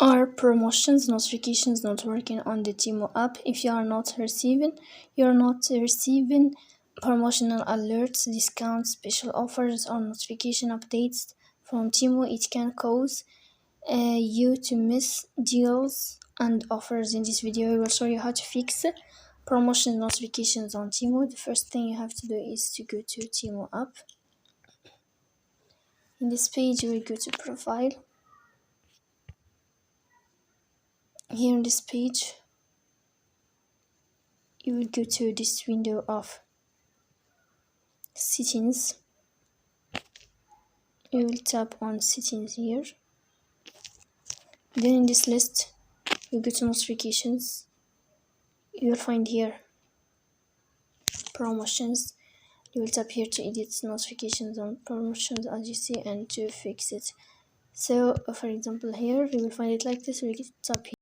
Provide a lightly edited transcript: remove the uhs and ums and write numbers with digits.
Are promotions notifications not working on the Temu app? If you're not receiving promotional alerts, discounts, special offers, or notification updates from Temu, it can cause you to miss deals and offers. In this video, I will show you how to fix promotion notifications on Temu. The first thing you have to do is to go to Temu app. In this page, you will go to profile. Here in this page, you will go to this window of settings. You will tap on settings here. Then in this list, you go to notifications. You will find here promotions. You will tap here to edit notifications on promotions as you see and to fix it. So for example here, you will find it like this. We will tap here.